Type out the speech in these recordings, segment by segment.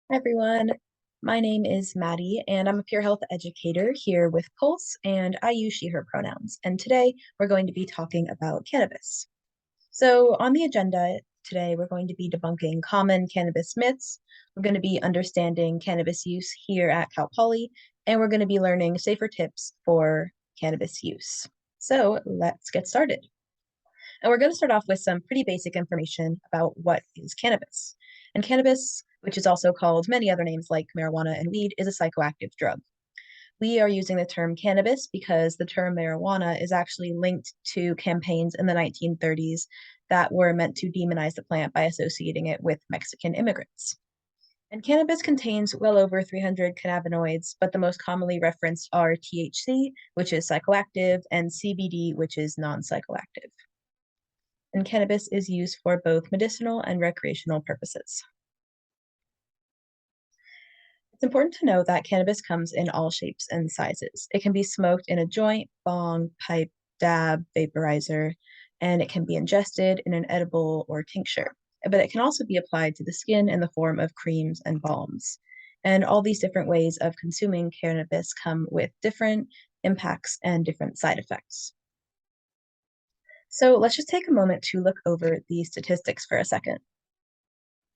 Hi everyone, my name is Maddie and I'm a peer health educator here with Pulse and I use she, her pronouns. And today we're going to be talking about cannabis. So on the agenda today, we're going to be debunking common cannabis myths. We're going to be understanding cannabis use here at Cal Poly, and we're going to be learning safer tips for cannabis use. So let's get started. And we're going to start off with some pretty basic information about what is cannabis. And cannabis, which is also called many other names like marijuana and weed, is a psychoactive drug. We are using the term cannabis because the term marijuana is actually linked to campaigns in the 1930s that were meant to demonize the plant by associating it with Mexican immigrants. And cannabis contains well over 300 cannabinoids, but the most commonly referenced are THC, which is psychoactive, and CBD, which is non psychoactive. And cannabis is used for both medicinal and recreational purposes. It's important to know that cannabis comes in all shapes and sizes. It can be smoked in a joint, bong, pipe, dab, vaporizer, and it can be ingested in an edible or tincture. But it can also be applied to the skin in the form of creams and balms. And all these different ways of consuming cannabis come with different impacts and different side effects. So let's just take a moment to look over the statistics for a second.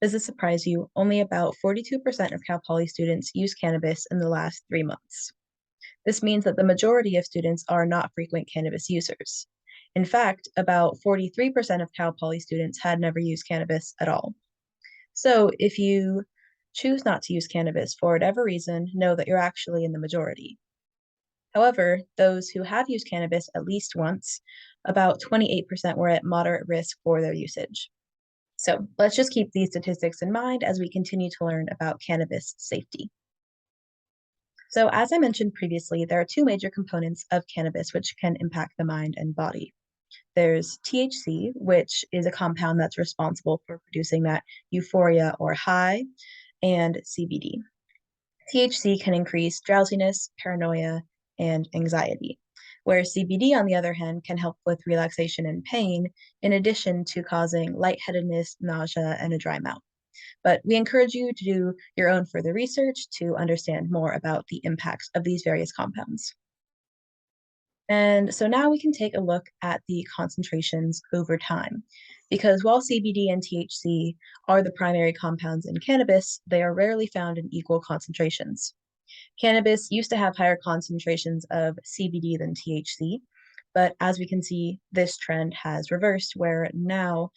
Does this surprise you? Only about 42% of Cal Poly students use cannabis in the last 3 months. This means that the majority of students are not frequent cannabis users. In fact, about 43% of Cal Poly students had never used cannabis at all. So if you choose not to use cannabis for whatever reason, know that you're actually in the majority. However, those who have used cannabis at least once, about 28% were at moderate risk for their usage. So let's just keep these statistics in mind as we continue to learn about cannabis safety. So as I mentioned previously, there are two major components of cannabis which can impact the mind and body. There's THC, which is a compound that's responsible for producing that euphoria or high, and CBD. THC can increase drowsiness, paranoia, and anxiety, whereas CBD, on the other hand, can help with relaxation and pain, in addition to causing lightheadedness, nausea, and a dry mouth. But we encourage you to do your own further research to understand more about the impacts of these various compounds. And so now we can take a look at the concentrations over time. Because while CBD and THC are the primary compounds in cannabis, they are rarely found in equal concentrations. Cannabis used to have higher concentrations of CBD than THC, but as we can see, this trend has reversed where now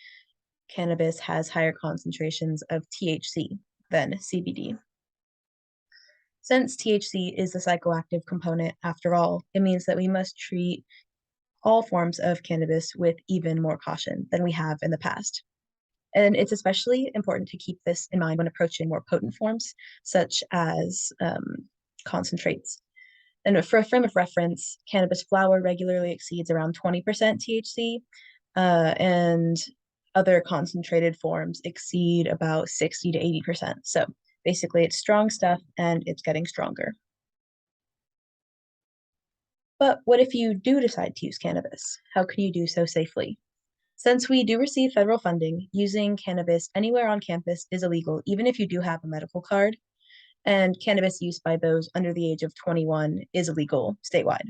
cannabis has higher concentrations of THC than CBD. Since THC is the psychoactive component, after all, it means that we must treat all forms of cannabis with even more caution than we have in the past. And it's especially important to keep this in mind when approaching more potent forms, such as concentrates. And for a frame of reference, cannabis flower regularly exceeds around 20% THC, and other concentrated forms exceed about 60 to 80%. So basically, it's strong stuff and it's getting stronger. But what if you do decide to use cannabis? How can you do so safely? Since we do receive federal funding, using cannabis anywhere on campus is illegal, even if you do have a medical card, and cannabis use by those under the age of 21 is illegal statewide.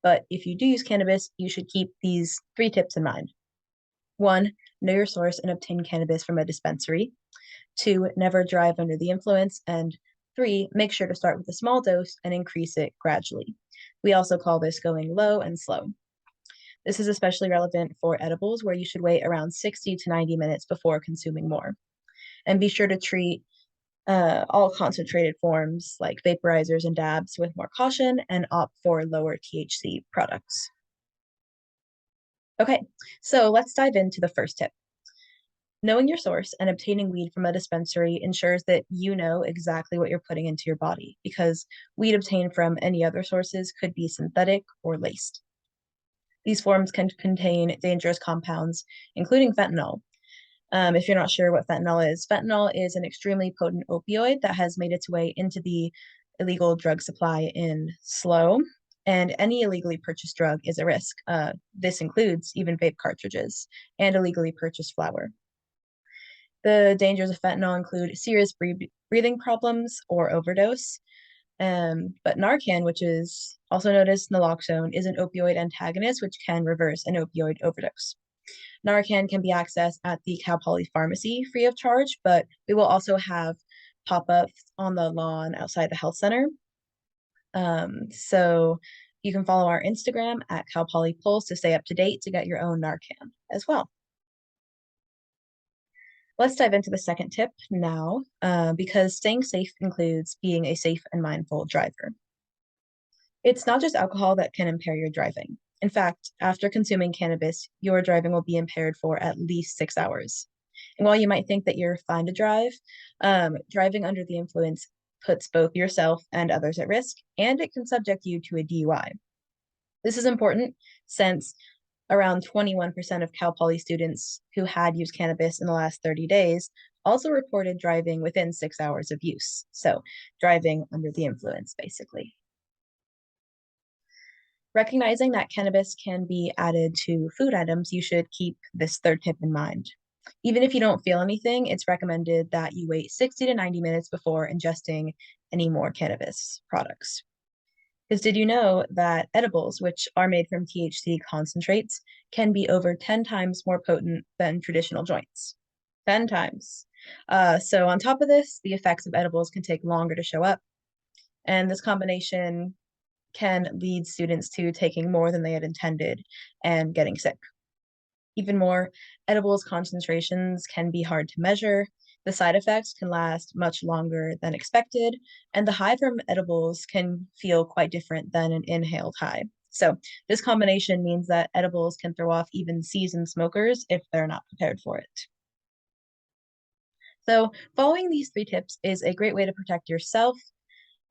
But if you do use cannabis, you should keep these 3 tips in mind. 1, know your source and obtain cannabis from a dispensary. 2, never drive under the influence. And 3, make sure to start with a small dose and increase it gradually. We also call this going low and slow. This is especially relevant for edibles, where you should wait around 60 to 90 minutes before consuming more. And be sure to treat all concentrated forms like vaporizers and dabs with more caution and opt for lower THC products. Okay, so let's dive into the first tip. Knowing your source and obtaining weed from a dispensary ensures that you know exactly what you're putting into your body, because weed obtained from any other sources could be synthetic or laced. These forms can contain dangerous compounds, including fentanyl. If you're not sure what fentanyl is an extremely potent opioid that has made its way into the illegal drug supply in SLO, and any illegally purchased drug is a risk. This includes even vape cartridges and illegally purchased flour. The dangers of fentanyl include serious breathing problems or overdose. But Narcan, which is also known as naloxone, is an opioid antagonist which can reverse an opioid overdose. Narcan can be accessed at the Cal Poly pharmacy free of charge, but we will also have pop-ups on the lawn outside the health center. So you can follow our Instagram at Cal Poly Pulse to stay up to date to get your own Narcan as well. Let's dive into the second tip now, because staying safe includes being a safe and mindful driver. It's not just alcohol that can impair your driving. In fact, after consuming cannabis, your driving will be impaired for at least 6 hours. And while you might think that you're fine to drive, driving under the influence puts both yourself and others at risk, and it can subject you to a DUI. This is important since around 21% of Cal Poly students who had used cannabis in the last 30 days also reported driving within 6 hours of use. So, driving under the influence, basically. Recognizing that cannabis can be added to food items, you should keep this third tip in mind. Even if you don't feel anything, it's recommended that you wait 60 to 90 minutes before ingesting any more cannabis products. Because did you know that edibles, which are made from THC concentrates, can be over 10 times more potent than traditional joints? 10 times. So, on top of this, the effects of edibles can take longer to show up. And this combination can lead students to taking more than they had intended and getting sick. Even more, edibles concentrations can be hard to measure. The side effects can last much longer than expected, and the high from edibles can feel quite different than an inhaled high. So, this combination means that edibles can throw off even seasoned smokers if they're not prepared for it. So, following these three tips is a great way to protect yourself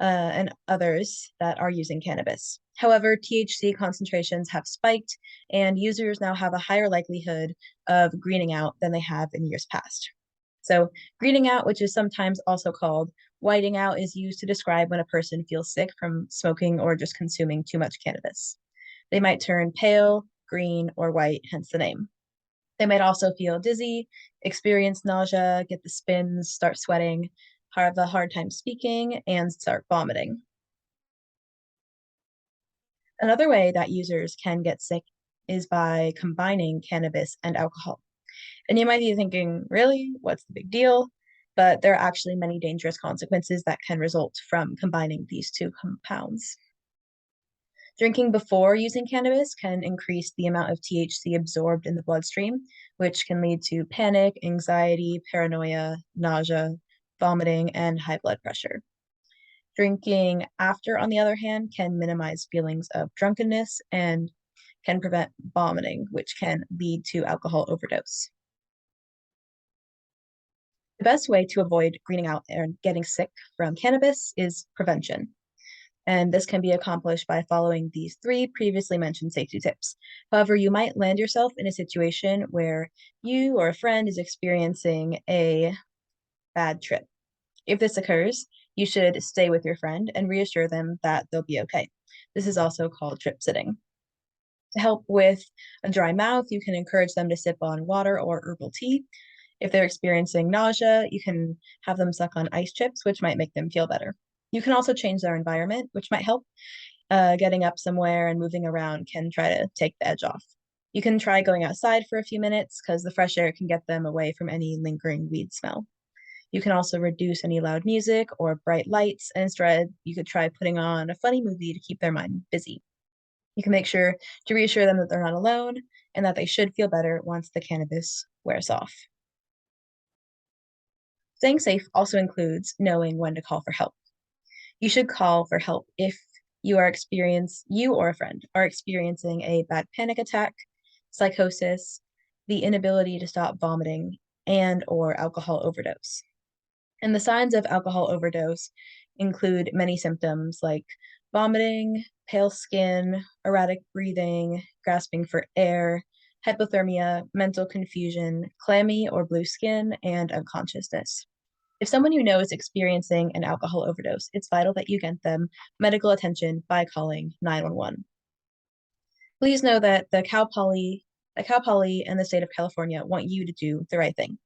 and others that are using cannabis. However, THC concentrations have spiked, and users now have a higher likelihood of greening out than they have in years past. So, greening out, which is sometimes also called whiting out, is used to describe when a person feels sick from smoking or just consuming too much cannabis. They might turn pale, green, or white, hence the name. They might also feel dizzy, experience nausea, get the spins, start sweating, have a hard time speaking, and start vomiting. Another way that users can get sick is by combining cannabis and alcohol. And you might be thinking, really? What's the big deal? But there are actually many dangerous consequences that can result from combining these two compounds. Drinking before using cannabis can increase the amount of THC absorbed in the bloodstream, which can lead to panic, anxiety, paranoia, nausea, vomiting, and high blood pressure. Drinking after, on the other hand, can minimize feelings of drunkenness and can prevent vomiting, which can lead to alcohol overdose. The best way to avoid greening out and getting sick from cannabis is prevention. And this can be accomplished by following these three previously mentioned safety tips. However, you might land yourself in a situation where you or a friend is experiencing a bad trip. If this occurs, you should stay with your friend and reassure them that they'll be okay. This is also called trip sitting. To help with a dry mouth, you can encourage them to sip on water or herbal tea. If they're experiencing nausea, you can have them suck on ice chips, which might make them feel better. You can also change their environment, which might help. Getting up somewhere and moving around can try to take the edge off. You can try going outside for a few minutes because the fresh air can get them away from any lingering weed smell. You can also reduce any loud music or bright lights, and instead, you could try putting on a funny movie to keep their mind busy. You can make sure to reassure them that they're not alone and that they should feel better once the cannabis wears off. Staying safe also includes knowing when to call for help. You should call for help if you or a friend are experiencing a bad panic attack, psychosis, the inability to stop vomiting, and or alcohol overdose. And the signs of alcohol overdose include many symptoms like vomiting, pale skin, erratic breathing, grasping for air, hypothermia, mental confusion, clammy or blue skin, and unconsciousness. If someone you know is experiencing an alcohol overdose, it's vital that you get them medical attention by calling 911. Please know that the Cal Poly and the state of California want you to do the right thing.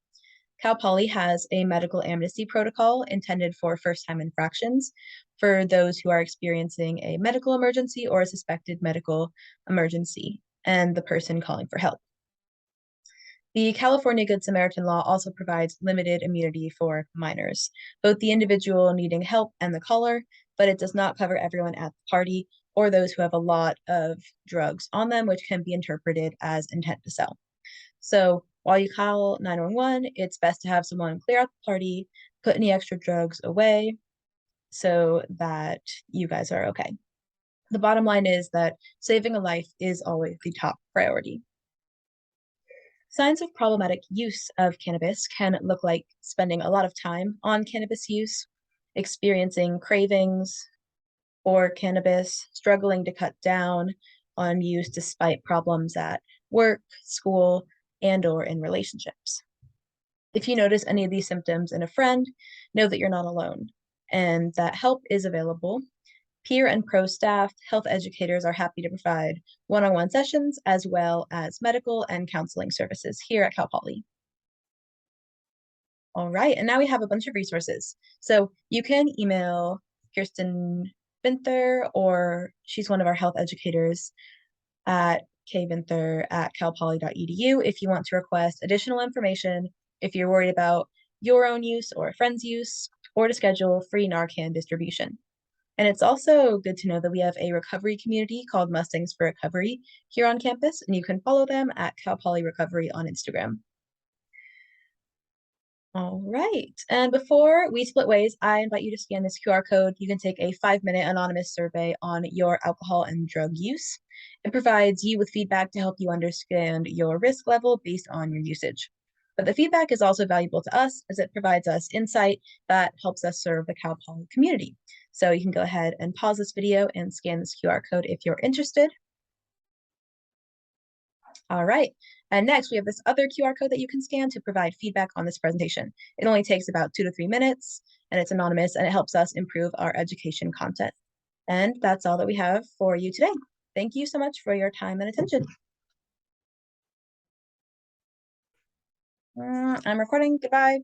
Cal Poly has a medical amnesty protocol intended for first-time infractions for those who are experiencing a medical emergency or a suspected medical emergency and the person calling for help. The California Good Samaritan law also provides limited immunity for minors, both the individual needing help and the caller, but it does not cover everyone at the party or those who have a lot of drugs on them, which can be interpreted as intent to sell. So while you call 911, it's best to have someone clear out the party, put any extra drugs away so that you guys are okay. The bottom line is that saving a life is always the top priority. Signs of problematic use of cannabis can look like spending a lot of time on cannabis use, experiencing cravings for cannabis, struggling to cut down on use despite problems at work, school, and/or in relationships. If you notice any of these symptoms in a friend, know that you're not alone and that help is available. Peer and pro staff, health educators are happy to provide one-on-one sessions as well as medical and counseling services here at Cal Poly. All right, and now we have a bunch of resources. So you can email Kirsten Vinther, or she's one of our health educators at kvinther@calpoly.edu if you want to request additional information, if you're worried about your own use or a friend's use, or to schedule free Narcan distribution. And it's also good to know that we have a recovery community called Mustangs for Recovery here on campus, and you can follow them at Cal Poly Recovery on Instagram. All right. And before we split ways, I invite you to scan this QR code. You can take a 5-minute anonymous survey on your alcohol and drug use. It provides you with feedback to help you understand your risk level based on your usage. But the feedback is also valuable to us as it provides us insight that helps us serve the Cal Poly community. So you can go ahead and pause this video and scan this QR code if you're interested. All right. And next, we have this other QR code that you can scan to provide feedback on this presentation. It only takes about 2 to 3 minutes, and it's anonymous, and it helps us improve our education content. And that's all that we have for you today. Thank you so much for your time and attention. I'm recording. Goodbye.